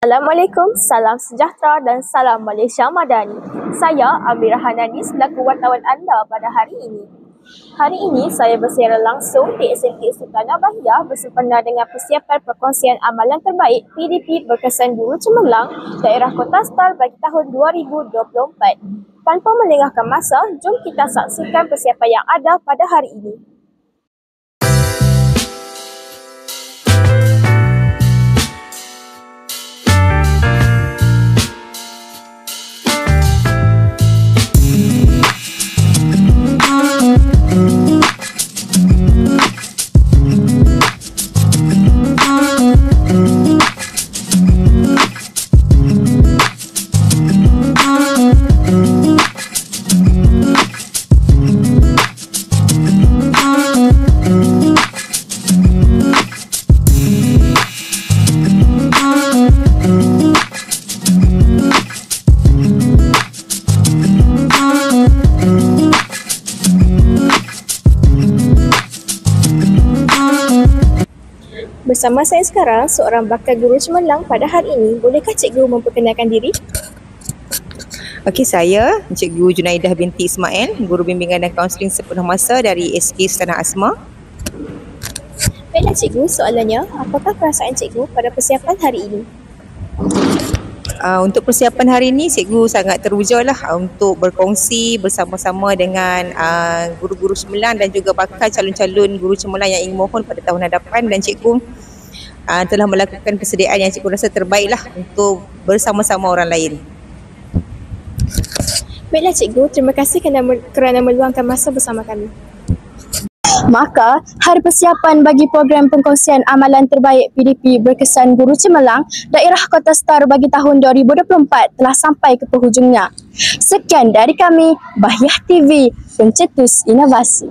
Assalamualaikum, salam sejahtera dan salam Malaysia Madani. Saya Amira Hanani selaku wartawan anda pada hari ini. Hari ini saya bersiaran langsung di SMK Sultan Bahiyah bersempena dengan persiapan perkongsian amalan terbaik PDP Berkesan Guru Cemerlang Daerah Kota Star bagi tahun 2024. Tanpa melengahkan masa, jom kita saksikan persiapan yang ada pada hari ini. Bersama saya sekarang, seorang bakal guru cemerlang pada hari ini. Bolehkah cikgu memperkenalkan diri? Okey, saya Cikgu Junaidah binti Ismail, Guru Bimbingan dan Kaunseling sepenuh masa dari SK Sultanah Asma. Baiklah cikgu, soalannya, apakah perasaan cikgu pada persiapan hari ini? Untuk persiapan hari ini, cikgu sangat teruja lah untuk berkongsi bersama-sama dengan guru-guru cemerlang dan juga bakal calon-calon guru cemerlang yang ingin mohon pada tahun hadapan, dan cikgu telah melakukan persediaan yang cikgu rasa terbaik lah untuk bersama-sama orang lain. Baiklah cikgu, terima kasih kerana meluangkan masa bersama kami. Maka, hari persiapan bagi program pengkongsian amalan terbaik PDP Berkesan Guru Cemerlang Daerah Kota Star bagi tahun 2024 telah sampai ke penghujungnya. Sekian dari kami, Bahiyah TV, pencetus inovasi.